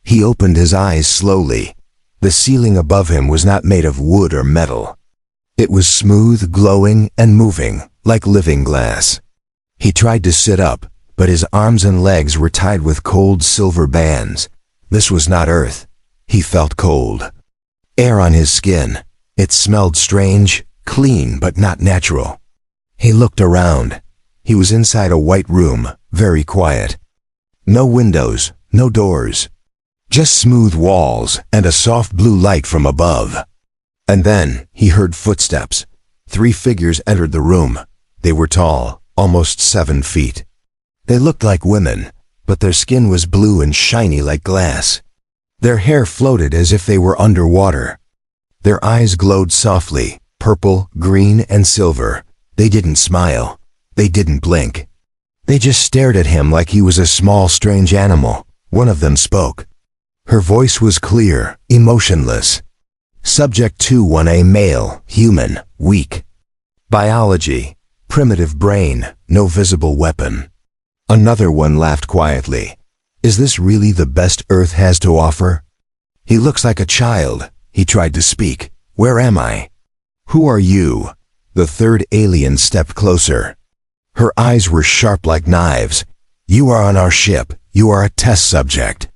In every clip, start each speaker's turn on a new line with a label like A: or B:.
A: He opened his eyes slowly. The ceiling above him was not made of wood or metal. It was smooth, glowing, and moving, like living glass. He tried to sit up, but his arms and legs were tied with cold silver bands. This was not Earth. He felt cold. Air on his skin. It smelled strange, clean, but not natural. He looked around. He was inside a white room, very quiet. No windows, no doors. Just smooth walls and a soft blue light from above. And then he heard footsteps. 3 figures entered the room. They were tall, almost 7 feet. They looked like women, but their skin was blue and shiny like glass. Their hair floated as if they were underwater. Their eyes glowed softly, purple, green, and silver. They didn't smile. They didn't blink. They just stared at him like he was a small, strange animal. One of them spoke. Her voice was clear, emotionless. Subject 2-1A male, human, weak. Biology, primitive brain, no visible weapon. Another one laughed quietly. Is this really the best Earth has to offer? He looks like a child. He tried to speak. Where am I? Who are you? The third alien stepped closer. Her eyes were sharp like knives. You are on our ship. You are a test subject.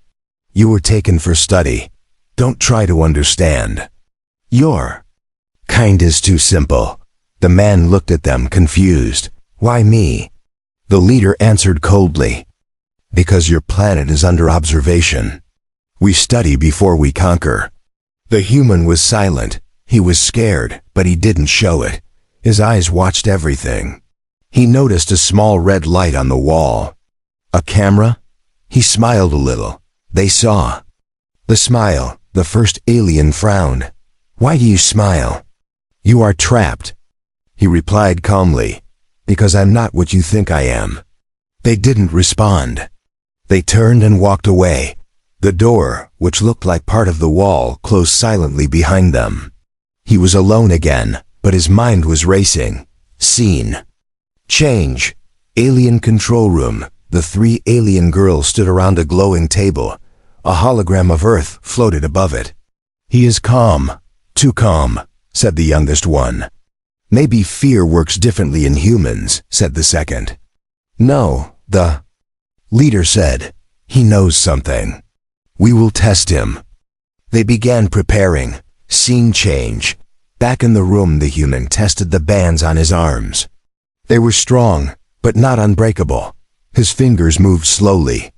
A: You were taken for study. Don't try to understand. Your kind is too simple. The man looked at them, confused. Why me? The leader answered coldly. Because your planet is under observation. We study before we conquer. The human was silent. He was scared, but he didn't show it. His eyes watched everything. He noticed a small red light on the wall. A camera? He smiled a little. They saw. The smile. The first alien frowned. Why do you smile? You are trapped. He replied calmly. Because I'm not what you think I am. They didn't respond. They turned and walked away. The door, which looked like part of the wall, closed silently behind them. He was alone again, but his mind was racing. Scene. Change. Alien control room. The 3 alien girls stood around a glowing table. A hologram of Earth floated above it. He is calm. Too calm, said the youngest one. Maybe fear works differently in humans, said the second. No, the leader said. He knows something. We will test him. They began preparing. Scene change. Back in the room, the human tested the bands on his arms. They were strong, but not unbreakable. His fingers moved slowly.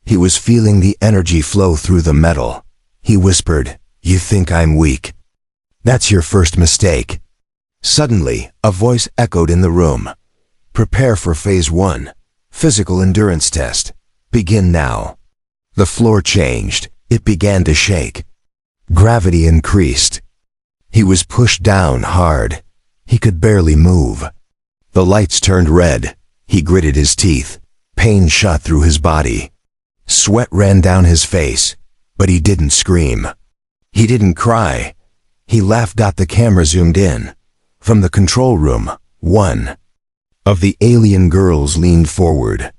A: He was feeling the energy flow through the metal. He whispered, "You think I'm weak? That's your first mistake." Suddenly, a voice echoed in the room. "Prepare for phase 1. Physical endurance test. Begin now." The floor changed. It began to shake. Gravity increased. He was pushed down hard. He could barely move. The lights turned red. He gritted his teeth. Pain shot through his body. Sweat ran down his face, but he didn't scream. He didn't cry. He laughed. The camera zoomed in. From the control room, one of the alien girls leaned forward.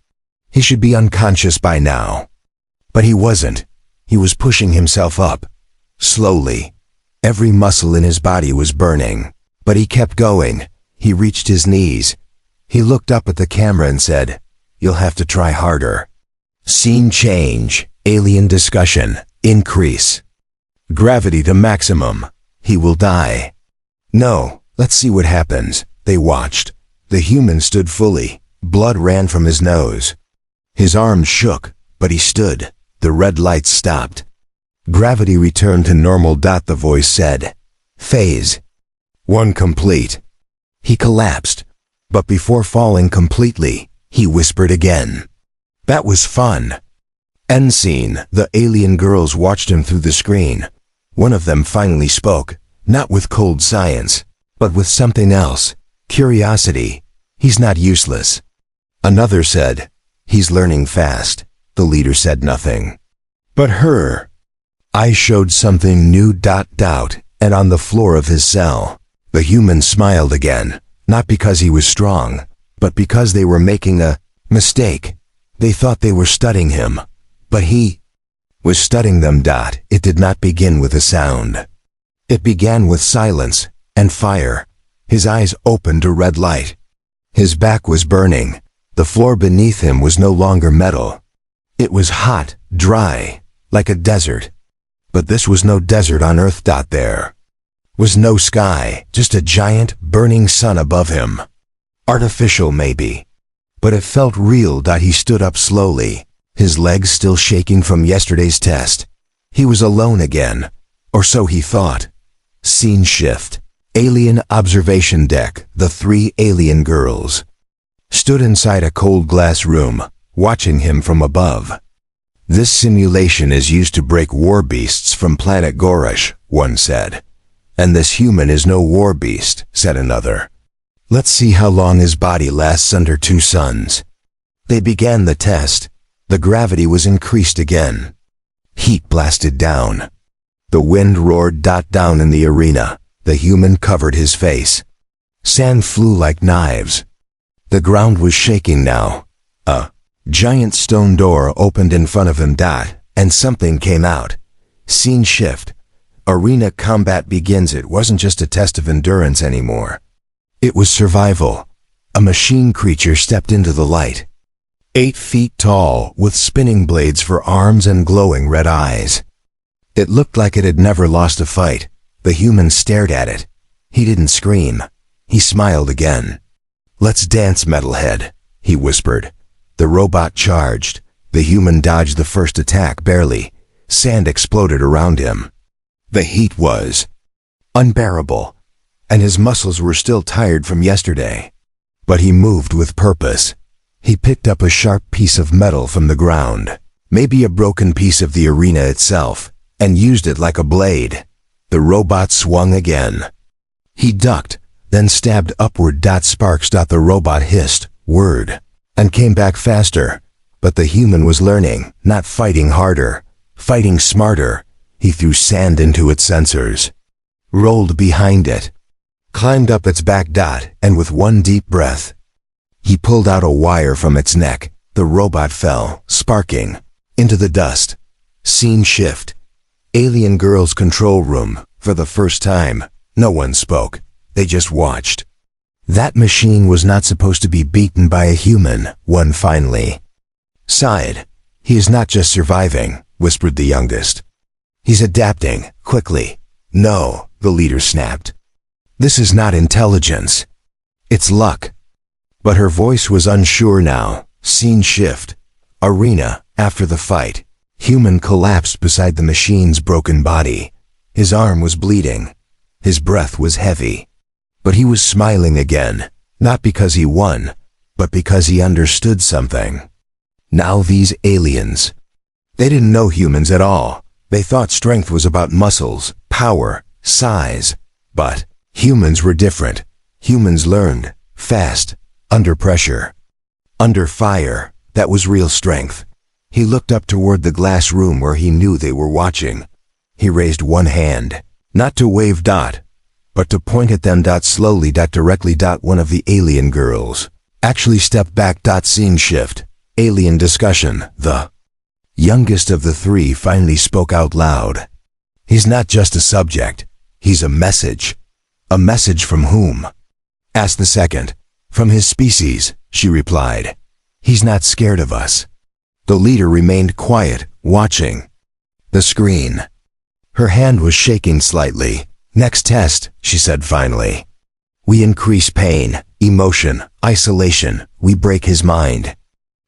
A: He should be unconscious by now. But he wasn't. He was pushing himself up. Slowly. Every muscle in his body was burning. But he kept going. He reached his knees. He looked up at the camera and said, "You'll have to try harder." Scene change. Alien discussion. Increase. Gravity to maximum. He will die. No, let's see what happens. They watched. The human stood fully. Blood ran from his nose. His arms shook, but he stood. The red lights stopped. Gravity returned to normal. The voice said, "Phase 1 complete." He collapsed, but before falling completely, he whispered again. That was fun. End scene. The alien girls watched him through the screen. One of them finally spoke, not with cold science, but with something else. Curiosity. He's not useless. Another said, "He's learning fast." The leader said nothing. But her eyes showed something new. And on the floor of his cell, the human smiled again, not because he was strong, but because they were making a mistake. They thought they were studying him, but he was studying them. It did not begin with a sound. It began with silence and fire. His eyes opened to red light. His back was burning. The floor beneath him was no longer metal. It was hot, dry, like a desert. But this was no desert on Earth. There was no sky, just a giant, burning sun above him. Artificial maybe, but it felt real. He stood up slowly, his legs still shaking from yesterday's test. He was alone again, or so he thought. Scene shift. Alien observation deck. The 3 alien girls stood inside a cold glass room, watching him from above. "This simulation is used to break war beasts from planet Gorish," one said. "And this human is no war beast," said another. "Let's see how long his body lasts under 2 suns." They began the test. The gravity was increased again. Heat blasted down. The wind roared. Down in the arena, the human covered his face. Sand flew like knives. The ground was shaking now. A giant stone door opened in front of him. And something came out. Scene shift. Arena combat begins. It wasn't just a test of endurance anymore. It was survival. A machine creature stepped into the light. 8 feet tall, with spinning blades for arms and glowing red eyes. It looked like it had never lost a fight. The human stared at it. He didn't scream. He smiled again. "Let's dance, metalhead," he whispered. The robot charged. The human dodged the first attack barely. Sand exploded around him. The heat was unbearable, and his muscles were still tired from yesterday. But he moved with purpose. He picked up a sharp piece of metal from the ground, maybe a broken piece of the arena itself, and used it like a blade. The robot swung again. He ducked, then stabbed upward. Sparks. The robot hissed, "Word," and came back faster. But the human was learning, not fighting harder, fighting smarter. He threw sand into its sensors, rolled behind it, climbed up its back. And with one deep breath, he pulled out a wire from its neck. The robot fell, sparking, into the dust. Scene shift. Alien girls' control room. For the first time, no one spoke. They just watched. That machine was not supposed to be beaten by a human, one finally sighed. "He is not just surviving," whispered the youngest. "He's adapting, quickly." "No," the leader snapped. "This is not intelligence. It's luck." But her voice was unsure now. Scene shift. Arena. After the fight, human collapsed beside the machine's broken body. His arm was bleeding. His breath was heavy. But he was smiling again, not because he won, but because he understood something. Now these aliens, they didn't know humans at all. They thought strength was about muscles, power, size. But humans were different. Humans learned, fast, under pressure. Under fire, that was real strength. He looked up toward the glass room where he knew they were watching. He raised one hand, not to wave. But to point at them. Slowly. Directly. One of the alien girls actually stepped back. Scene shift. Alien discussion. The youngest of the 3 finally spoke out loud. "He's not just a subject. He's a message." "A message from whom?" asked the second. "From his species," she replied. "He's not scared of us." The leader remained quiet, watching the screen. Her hand was shaking slightly. "Next test," she said finally. "We increase pain, emotion, isolation. We break his mind."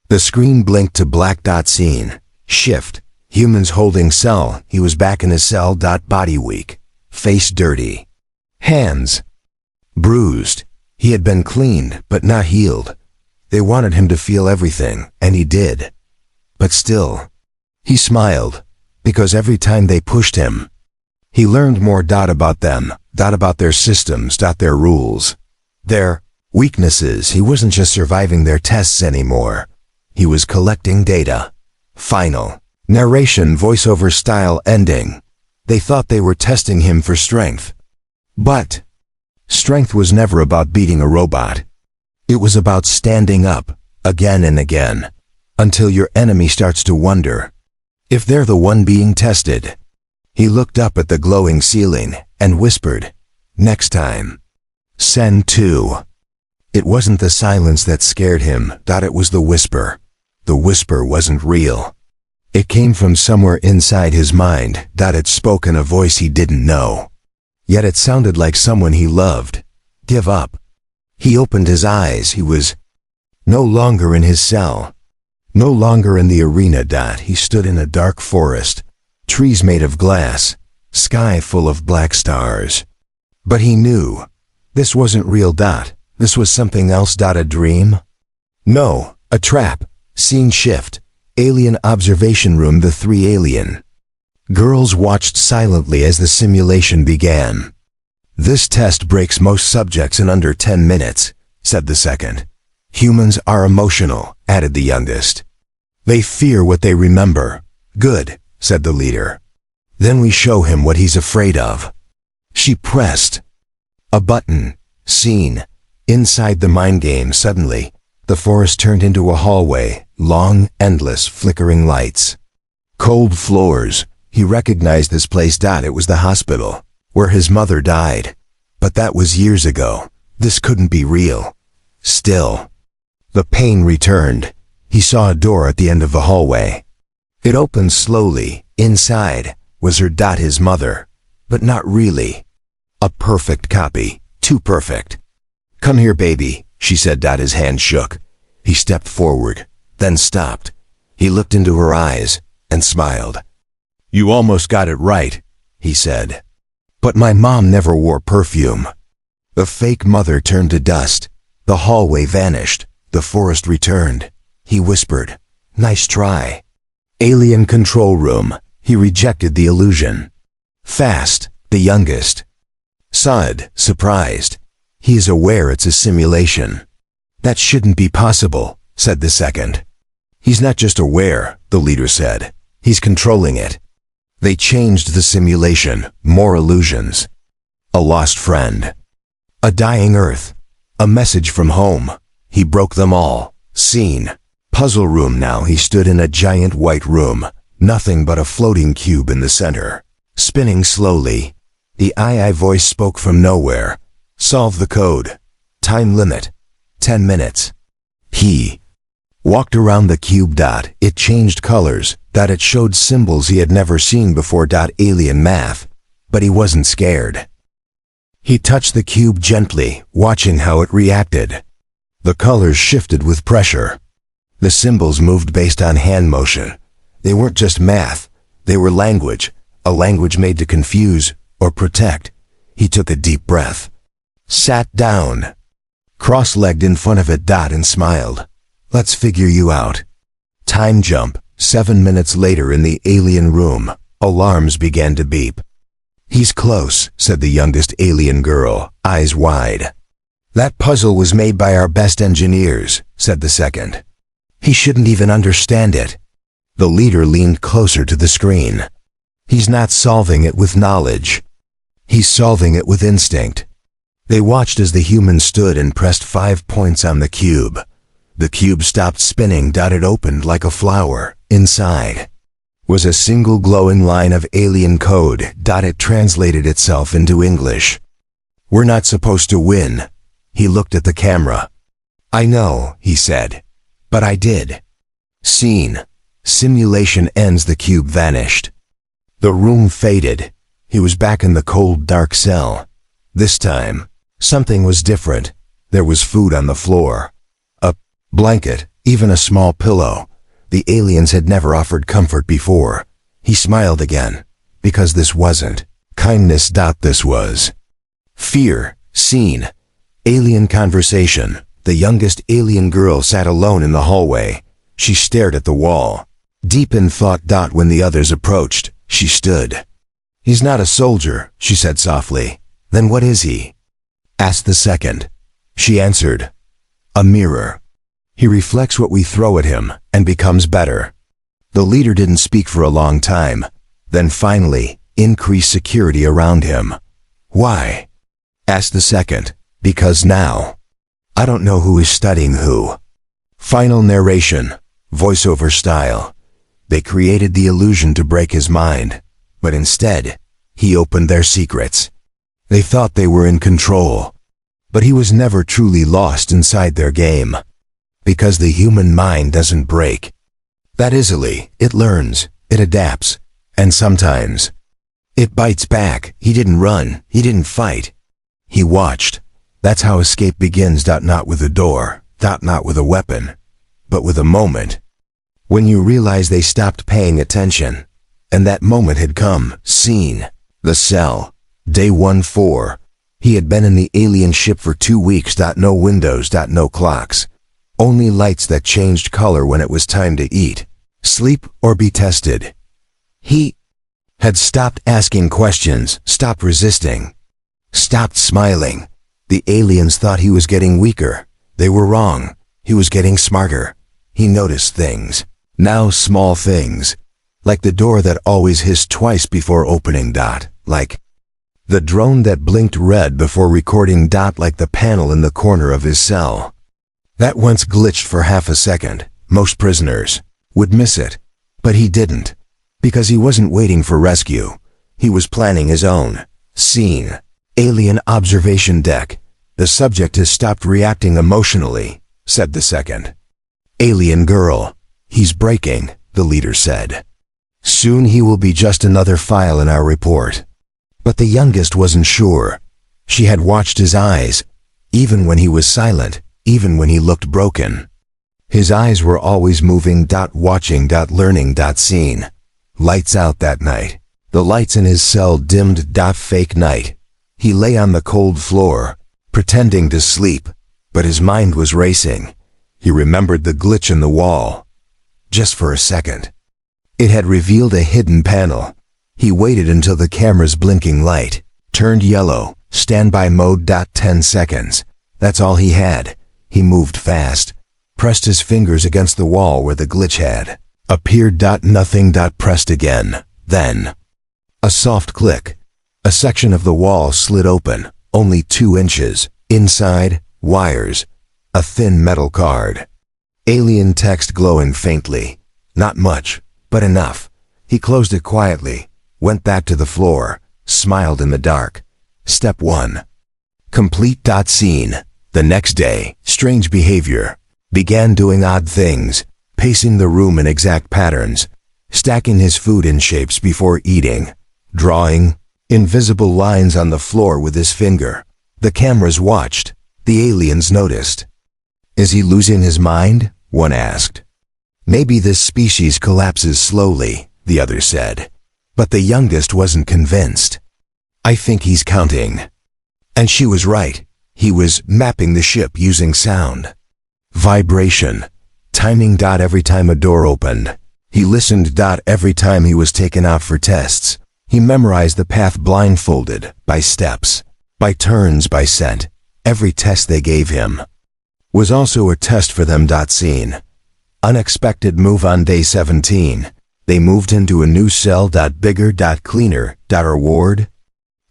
A: The screen blinked to black. Scene shift. Humans holding cell. He was back in his cell. Body weak, face dirty, hands bruised. He had been cleaned, but not healed. They wanted him to feel everything, and he did. But still, he smiled, because every time they pushed him, he learned more. About them, about their systems, their rules, their weaknesses. He wasn't just surviving their tests anymore. He was collecting data. Final narration, voiceover style ending. They thought they were testing him for strength. But strength was never about beating a robot. It was about standing up, again and again, until your enemy starts to wonder. If they're the one being tested. He looked up at the glowing ceiling and whispered, "Next time. Send 2. It wasn't the silence that scared him, it was the whisper. The whisper wasn't real. It came from somewhere inside his mind, it spoke in a voice he didn't know. Yet it sounded like someone he loved. Give up. He opened his eyes. He was no longer in his cell. No longer in the arena. He stood in a dark forest. Trees made of glass. Sky full of black stars. But he knew. This wasn't real. This was something else. A dream? No, a trap. Scene shift. Alien observation room. The 3 alien girls watched silently as the simulation began. "This test breaks most subjects in under 10 minutes, said the second. "Humans are emotional," added the youngest. "They fear what they remember." "Good," said the leader. "Then we show him what he's afraid of." She pressed a button. Scene. Inside the mind game. Suddenly, the forest turned into a hallway, long, endless, flickering lights. Cold floors. He recognized this place. It was the hospital, where his mother died. But that was years ago. This couldn't be real. Still, the pain returned. He saw a door at the end of the hallway. It opened slowly. Inside was her. His mother. But not really. A perfect copy. Too perfect. "Come here, baby," she said. His hand shook. He stepped forward, then stopped. He looked into her eyes and smiled. "You almost got it right," he said. "But my mom never wore perfume." The fake mother turned to dust. The hallway vanished. The forest returned. He whispered, "Nice try." Alien control room. He rejected the illusion. Fast, the youngest sighed, surprised. He is aware it's a simulation. "That shouldn't be possible," said the second. "He's not just aware," the leader said. "He's controlling it." They changed the simulation. More illusions. A lost friend. A dying Earth. A message from home. He broke them all. Scene. Puzzle room. Now he stood in a giant white room. Nothing but a floating cube in the center. Spinning slowly. The II voice spoke from nowhere. "Solve the code. Time limit. 10 minutes. He walked around the cube. It changed colors. It showed symbols he had never seen before. Alien math. But he wasn't scared. He touched the cube gently, watching how it reacted. The colors shifted with pressure. The symbols moved based on hand motion. They weren't just math. They were language. A language made to confuse or protect. He took a deep breath. Sat down. Cross-legged in front of it. And smiled. "Let's figure you out." Time jump. 7 minutes later in the alien room. Alarms began to beep. "He's close," said the youngest alien girl, eyes wide. "That puzzle was made by our best engineers," said the second. "He shouldn't even understand it." The leader leaned closer to the screen. "He's not solving it with knowledge. He's solving it with instinct." They watched as the human stood and pressed 5 points on the cube. The cube stopped spinning. It opened like a flower. Inside was a single glowing line of alien code. It translated itself into English. "We're not supposed to win." He looked at the camera. "I know," he said, "but I did." Scene. Simulation ends. The cube vanished. The room faded. He was back in the cold, dark cell. This time, something was different. There was food on the floor. A blanket, even a small pillow. The aliens had never offered comfort before. He smiled again, because this wasn't kindness. This was fear. Scene. Alien conversation. The youngest alien girl sat alone in the hallway. She stared at the wall, deep in thought. When the others approached, she stood. "He's not a soldier," she said softly. "Then what is he?" asked the second. She answered, "A mirror. He reflects what we throw at him and becomes better." The leader didn't speak for a long time, then finally increased security around him. "Why?" asked the second. "Because now, I don't know who is studying who." Final narration, voiceover style. They created the illusion to break his mind, but instead, he opened their secrets. They thought they were in control, but he was never truly lost inside their game. Because the human mind doesn't break that easily. It learns, it adapts, and sometimes it bites back. He didn't run, he didn't fight. He watched. That's how escape begins. Not with a door, not with a weapon, but with a moment. When you realize they stopped paying attention. And that moment had come. Scene. The cell. Day 1-4. He had been in the alien ship for 2 weeks. No windows, no clocks. Only lights that changed color when it was time to eat, sleep, or be tested. He had stopped asking questions, stopped resisting, stopped smiling. The aliens thought he was getting weaker. They were wrong. He was getting smarter. He noticed things. Now small things. Like the door that always hissed twice before opening. Like the drone that blinked red before recording. Like the panel in the corner of his cell that once glitched for half a second. Most prisoners would miss it, but he didn't, because he wasn't waiting for rescue. He was planning his own. Scene. Alien observation deck. The subject has stopped reacting emotionally, said the second. Alien girl. He's breaking, the leader said. Soon he will be just another file in our report. But the youngest wasn't sure. She had watched his eyes, even when he was silent, even when he looked broken. His eyes were always moving. Watching. Learning. Scene. Lights out that night. The lights in his cell dimmed. Fake night. He lay on the cold floor, pretending to sleep, but his mind was racing. He remembered the glitch in the wall. Just for a second. It had revealed a hidden panel. He waited until the camera's blinking light turned yellow. Standby mode. 10 seconds. That's all he had. He moved fast, pressed his fingers against the wall where the glitch had appeared. Nothing. Pressed again. Then a soft click. A section of the wall slid open, only 2 inches. Inside, wires. A thin metal card. Alien text glowing faintly. Not much, but enough. He closed it quietly, went back to the floor, smiled in the dark. Step 1. Complete. Scene. The next day, strange behavior. Began doing odd things, pacing the room in exact patterns, stacking his food in shapes before eating, drawing invisible lines on the floor with his finger. The cameras watched. The aliens noticed. Is he losing his mind? One asked. Maybe this species collapses slowly, the other said. But the youngest wasn't convinced. I think he's counting. And she was right. He was mapping the ship using sound. Vibration. Timing. Every time a door opened. He listened. Every time he was taken out for tests. He memorized the path blindfolded, by steps, by turns, by scent. Every test they gave him was also a test for them. Scene. Unexpected move on day 17. They moved into a new cell. Bigger. Cleaner. Reward.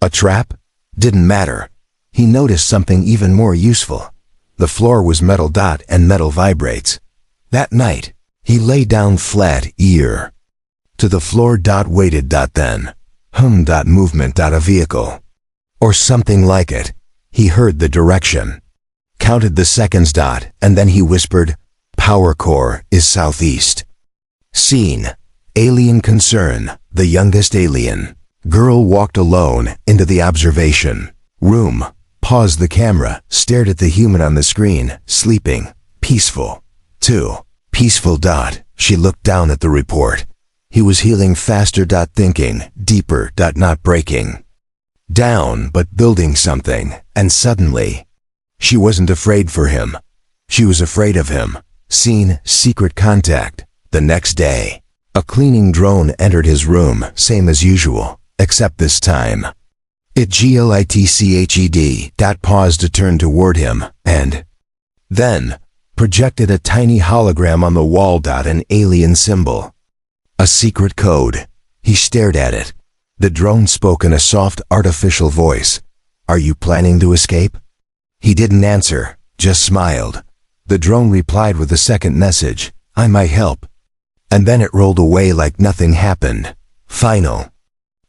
A: A trap? Didn't matter. He noticed something even more useful. The floor was metal. And metal vibrates. That night, he lay down flat, ear to the floor. Waited. Then. Movement. A vehicle. Or something like it. He heard the direction. Counted the seconds. And then he whispered, Power core is southeast. Scene. Alien concern. The youngest alien girl walked alone into the observation room, paused the camera, stared at the human on the screen, sleeping, peaceful. 2. Peaceful. She looked down at the report. He was healing faster. Thinking, deeper. Not breaking down, but building something. And suddenly, she wasn't afraid for him. She was afraid of him. Scene. Secret contact. The next day, a cleaning drone entered his room, same as usual, except this time it glitched. Paused to turn toward him, and then projected a tiny hologram on the wall. An alien symbol. A secret code. He stared at it. The drone spoke in a soft, artificial voice. Are you planning to escape? He didn't answer, just smiled. The drone replied with a second message. I might help. And then it rolled away like nothing happened. Final.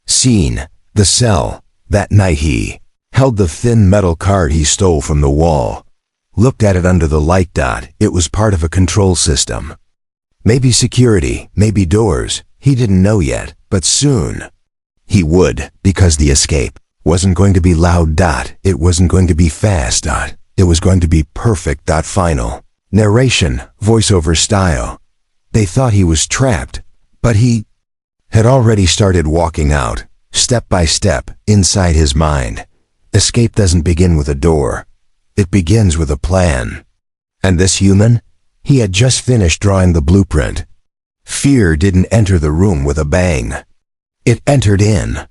A: Scene. The cell. That night he held the thin metal card he stole from the wall. Looked at it under the light. It was part of a control system. Maybe security, maybe doors. He didn't know yet, but soon he would, because the escape wasn't going to be loud. It wasn't going to be fast. It was going to be perfect. Final. Narration, voiceover style. They thought he was trapped, but he had already started walking out, step by step, inside his mind. Escape doesn't begin with a door. It begins with a plan. And this human? He had just finished drawing the blueprint. Fear didn't enter the room with a bang. It entered in.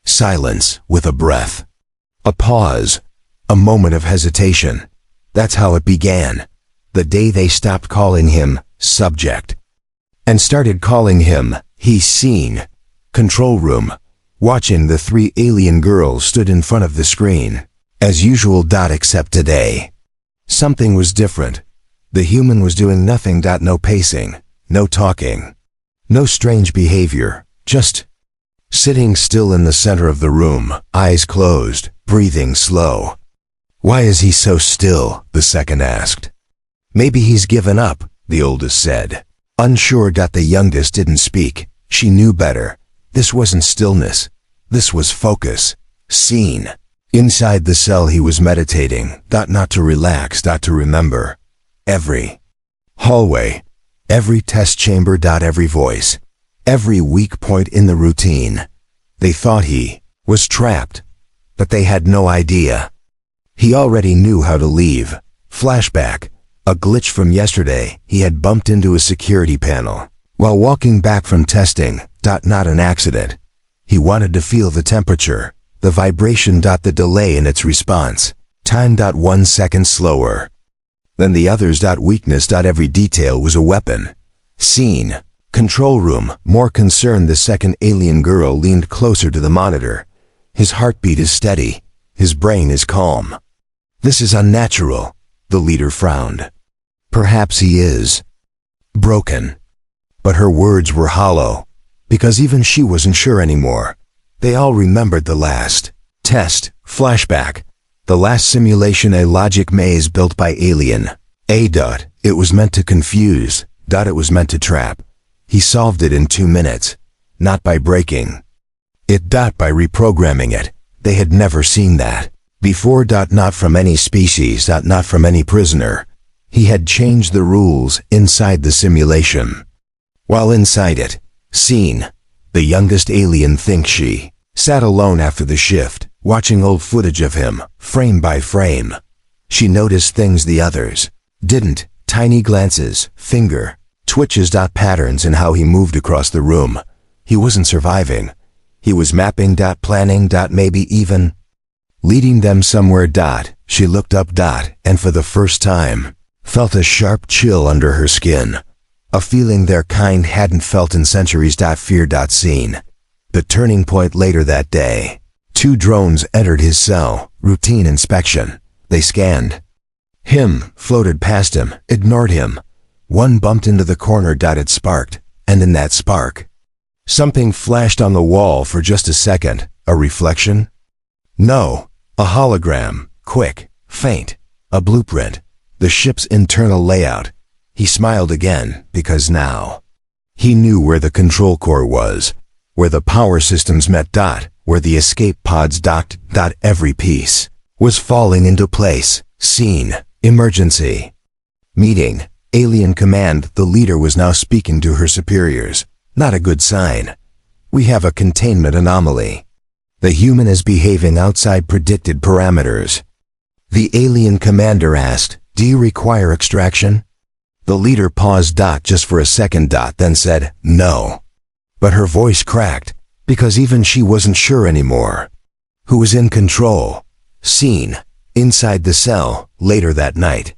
A: Silence with a breath. A pause. A moment of hesitation. That's how it began. The day they stopped calling him subject and started calling him he's seen. Control room. Watching the three alien girls stood in front of the screen. As usual. Except today. Something was different. The human was doing nothing. No pacing. No talking. No strange behavior. Just sitting still in the center of the room, eyes closed, breathing slow. Why is he so still? The second asked. Maybe he's given up, the oldest said. Unsure. The youngest didn't speak. She knew better. This wasn't stillness. This was focus. Scene. Inside the cell he was meditating. Not to relax. To remember. Every hallway. Every test chamber. Every voice. Every weak point in the routine. They thought he was trapped, but they had no idea. He already knew how to leave. Flashback. A glitch from yesterday. He had bumped into a security panel while walking back from testing. Not an accident. He wanted to feel the temperature, the vibration. The delay in its response. Time. 1 second slower than the others. Weakness. Every detail was a weapon. Scene. Control room. More concerned. The second alien girl leaned closer to the monitor. His heartbeat is steady. His brain is calm. This is unnatural. The leader frowned. Perhaps he is broken. But her words were hollow, because even she wasn't sure anymore. They all remembered the last test. Flashback. The last simulation. A logic maze built by alien. It was meant to confuse. It was meant to trap. He solved it in 2 minutes. Not by breaking it. By reprogramming it. They had never seen that before. Not from any species. Not from any prisoner. He had changed the rules inside the simulation. While inside it. Scene. The youngest alien thinks she sat alone after the shift, watching old footage of him, frame by frame. She noticed things the others didn't. Tiny glances, finger twitches. Patterns in how he moved across the room. He wasn't surviving. He was mapping. Planning. Maybe even leading them somewhere. She looked up. And for the first time felt a sharp chill under her skin. A feeling their kind hadn't felt in centuries. Fear. Scene. The turning point. Later that day. 2 drones entered his cell. Routine inspection. They scanned him, floated past him, ignored him. One bumped into the corner. It sparked. And in that spark, something flashed on the wall for just a second. A reflection? No. A hologram. Quick. Faint. A blueprint. The ship's internal layout. He smiled again, because now he knew where the control core was, where the power systems met. Where the escape pods docked. Every piece was falling into place. Scene. Emergency meeting. Alien command. The leader was now speaking to her superiors. Not a good sign. We have a containment anomaly. The human is behaving outside predicted parameters. The alien commander asked, "Do you require extraction?" The leader paused. Just for a second. Then said, "No." But her voice cracked, because even she wasn't sure anymore. Who was in control? Scene. Inside the cell. Later that night.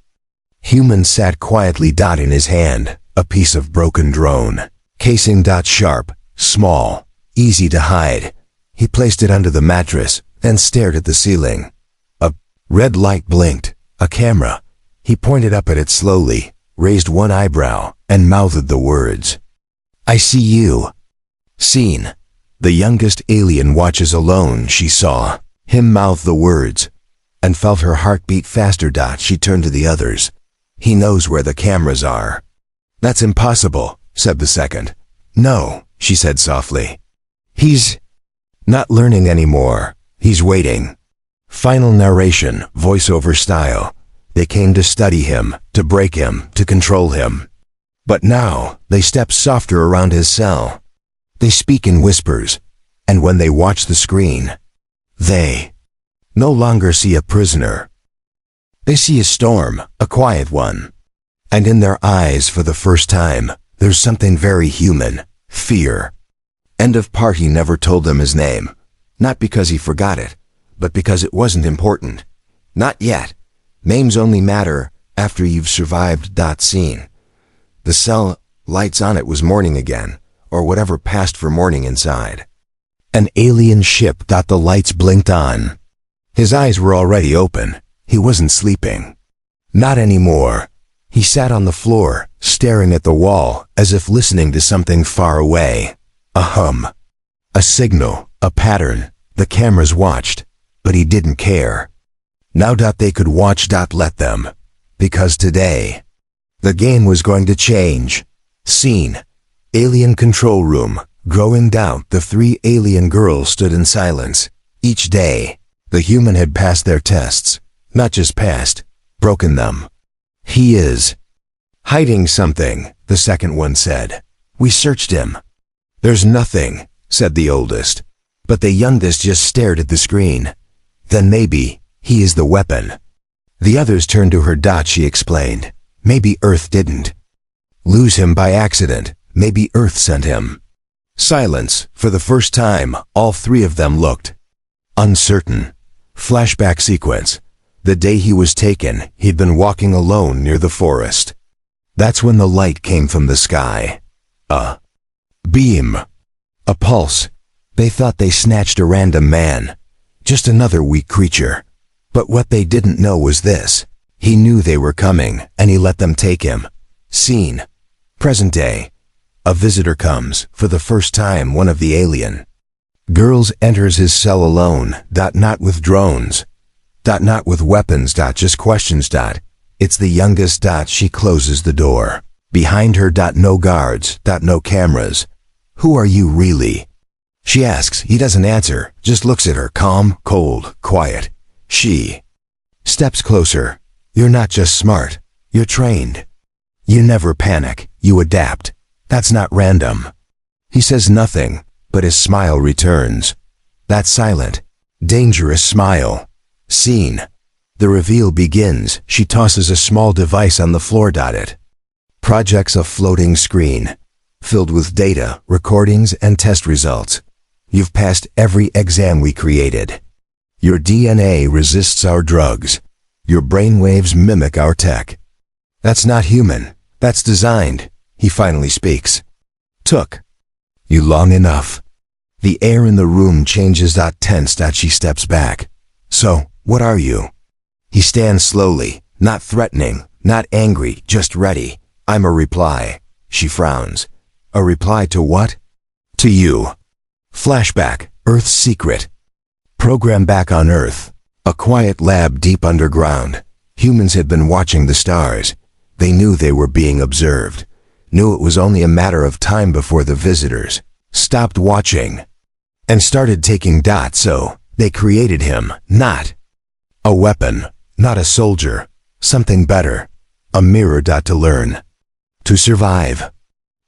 A: Human sat quietly. In his hand, a piece of broken drone. Casing. Sharp, small, easy to hide. He placed it under the mattress, then stared at the ceiling. A red light blinked. A camera. He pointed up at it slowly, raised one eyebrow, and mouthed the words, I see you. Scene. The youngest alien watches alone. She saw him mouth the words and felt her heart beat faster. She turned to the others. He knows where the cameras are. That's impossible, said the second. No, she said softly. He's not learning anymore. He's waiting. Final narration, voiceover style. They came to study him, to break him, to control him. But now, they step softer around his cell. They speak in whispers, and when they watch the screen, they no longer see a prisoner. They see a storm, a quiet one. And in their eyes, for the first time, there's something very human, fear. End of part. He never told them his name, not because he forgot it, but because it wasn't important. Not yet. Names only matter after you've survived. Scene. The cell, lights on. It was morning again, or whatever passed for morning inside. An alien ship. The lights blinked on. His eyes were already open. He wasn't sleeping. Not anymore. He sat on the floor, staring at the wall, as if listening to something far away. A hum. A signal. A pattern. The cameras watched, but he didn't care. Now they could watch. Let them. Because today, the game was going to change. Scene. Alien control room. Growing doubt. The three alien girls stood in silence. Each day, the human had passed their tests. Not just passed, broken them. He is hiding something, the second one said. We searched him. There's nothing, said the oldest. But the youngest just stared at the screen. Then maybe he is the weapon. The others turned to her. She explained. Maybe Earth didn't lose him by accident. Maybe Earth sent him. Silence. For the first time, all three of them looked uncertain. Flashback sequence. The day he was taken, he'd been walking alone near the forest. That's when the light came from the sky. A beam. A pulse. They thought they snatched a random man. Just another weak creature. But what they didn't know was this. He knew they were coming, and he let them take him. Scene. Present day. A visitor comes, for the first time one of the alien girls enters his cell alone. Not with drones. Not with weapons. Just questions. It's the youngest. She closes the door. Behind her. No guards. No cameras. Who are you really? She asks. He doesn't answer, just looks at her, calm, cold, quiet. She steps closer. You're not just smart. You're trained. You never panic. You adapt. That's not random. He says nothing, but his smile returns. That silent, dangerous smile. Scene. The reveal begins. She tosses a small device on the floor. It projects a floating screen, filled with data, recordings, and test results. You've passed every exam we created. Your DNA resists our drugs. Your brainwaves mimic our tech. That's not human. That's designed. He finally speaks. Took you long enough. The air in the room changes. Tense. She steps back. So, what are you? He stands slowly, not threatening, not angry, just ready. I'm a reply. She frowns. A reply to what? To you. Flashback. Earth's secret. Program back on Earth. A quiet lab deep underground. Humans had been watching the stars. They knew they were being observed. Knew it was only a matter of time before the visitors stopped watching and started taking. So, they created him, not a weapon, not a soldier, something better. A mirror. To learn. To survive.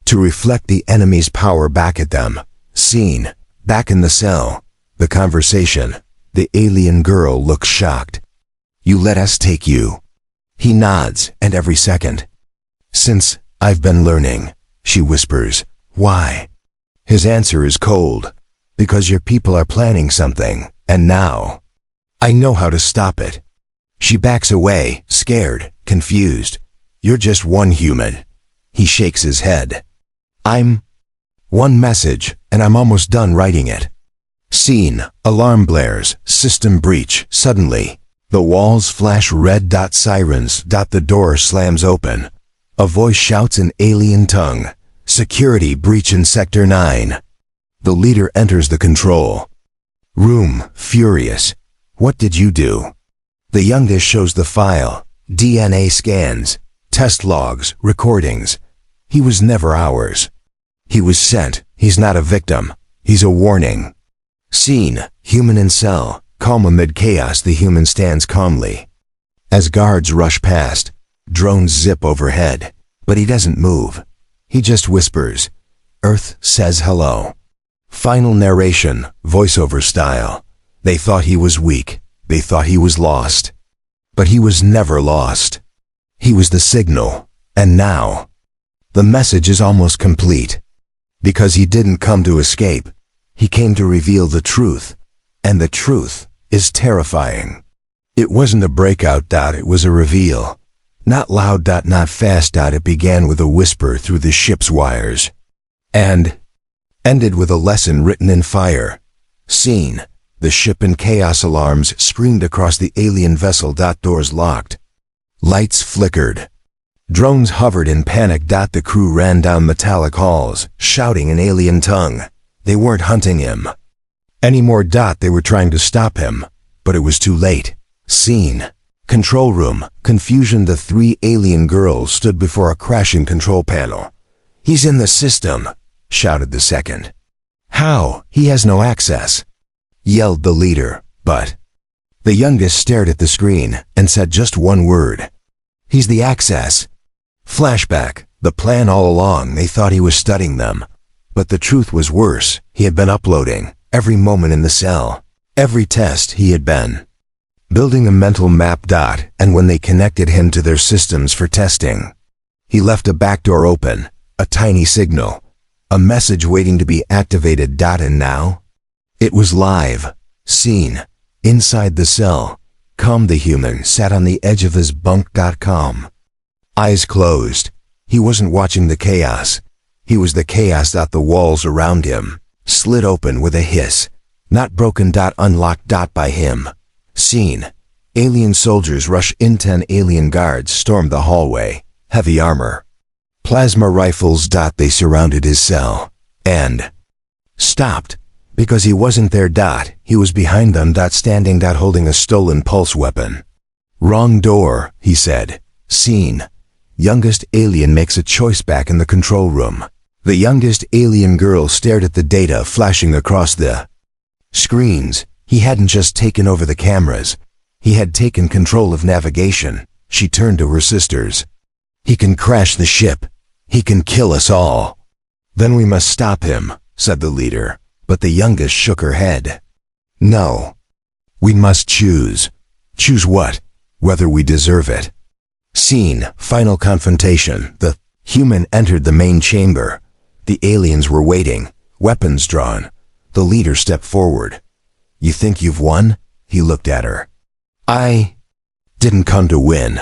A: To reflect the enemy's power back at them. Scene. Back in the cell. The conversation. The alien girl looks shocked. You let us take you. He nods, and every second. Since I've been learning, she whispers. Why? His answer is cold. Because your people are planning something, and now I know how to stop it. She backs away, scared, confused. You're just one human. He shakes his head. I'm one message, and I'm almost done writing it. Scene. Alarm blares. System breach. Suddenly, the walls flash red. Sirens. The door slams open. A voice shouts in alien tongue. Security breach in Sector 9. The leader enters the control room, furious. What did you do? The youngest shows the file, DNA scans, test logs, recordings. He was never ours. He was sent. He's not a victim. He's a warning. Scene, human in cell. Calm amid chaos, the human stands calmly. As guards rush past, drones zip overhead, but he doesn't move. He just whispers. Earth says hello. Final narration, voiceover style. They thought he was weak. They thought he was lost. But he was never lost. He was the signal. And now, the message is almost complete. Because he didn't come to escape. He came to reveal the truth. And the truth is terrifying. It wasn't a breakout. It was a reveal. Not loud. Not fast. It began with a whisper through the ship's wires. And ended with a lesson written in fire. Scene. The ship in chaos, alarms screamed across the alien vessel. Doors locked. Lights flickered. Drones hovered in panic. The crew ran down metallic halls, shouting in alien tongue. They weren't hunting him anymore. They were trying to stop him, but it was too late. Scene. Control room, confusion. The three alien girls stood before a crashing control panel. He's in the system, shouted the second. How? He has no access, yelled the leader, but the youngest stared at the screen and said just one word. He's the access. Flashback, the plan all along. They thought he was studying them. But the truth was worse. He had been uploading every moment in the cell. Every test he had been building a mental map. And when they connected him to their systems for testing, he left a backdoor open, a tiny signal, a message waiting to be activated. And now, it was live. Scene. Inside the cell, calm, the human sat on the edge of his bunk. Calm. Eyes closed. He wasn't watching the chaos. He was the chaos. The walls around him slid open with a hiss. Not broken. Unlocked. By him. Scene. Alien soldiers rush in. 10 alien guards stormed the hallway. Heavy armor. Plasma rifles. They surrounded his cell. And stopped. Because he wasn't there. He was behind them. Standing. Holding a stolen pulse weapon. Wrong door, he said. Scene. Youngest alien makes a choice. Back in the control room, the youngest alien girl stared at the data flashing across the screens. He hadn't just taken over the cameras. He had taken control of navigation. She turned to her sisters. He can crash the ship. He can kill us all. Then we must stop him, said the leader. But the youngest shook her head. No. We must choose. Choose what? Whether we deserve it. Scene. Final confrontation. The human entered the main chamber. The aliens were waiting, weapons drawn. The leader stepped forward. You think you've won? He looked at her. I didn't come to win.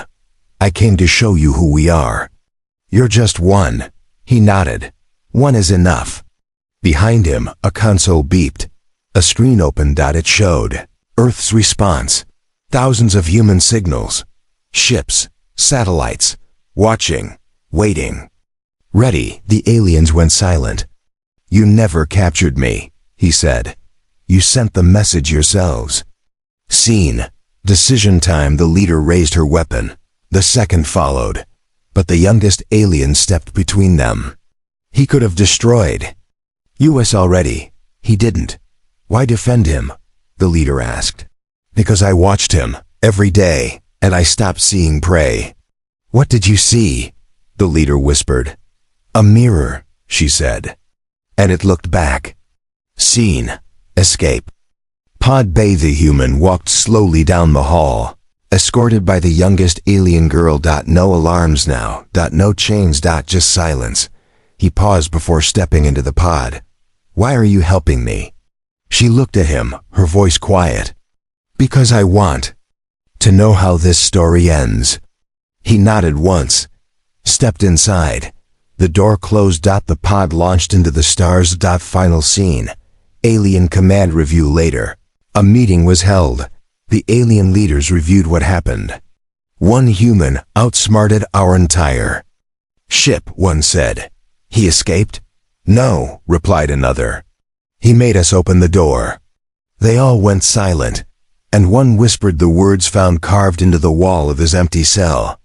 A: I came to show you who we are. You're just one. He nodded. One is enough. Behind him, a console beeped. A screen opened. It showed Earth's response. Thousands of human signals. Ships, satellites, watching, waiting. Ready. The aliens went silent. You never captured me, he said. You sent the message yourselves. Scene. Decision time. The leader raised her weapon. The second followed. But the youngest alien stepped between them. He could have destroyed us already. He didn't. Why defend him? The leader asked. Because I watched him every day, and I stopped seeing prey. What did you see? The leader whispered. A mirror, she said. And it looked back. Scene. Escape. Pod Bay. The human walked slowly down the hall, escorted by the youngest alien girl. No alarms now. No chains. Just silence. He paused before stepping into the pod. Why are you helping me? She looked at him, her voice quiet. Because I want to know how this story ends. He nodded once, stepped inside. The door closed. The pod launched into the stars. Final scene. Alien command review later. A meeting was held. The alien leaders reviewed what happened. One human outsmarted our entire ship, one said. He escaped? No, replied another. He made us open the door. They all went silent, and one whispered the words found carved into the wall of his empty cell.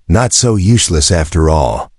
A: Not so useless after all.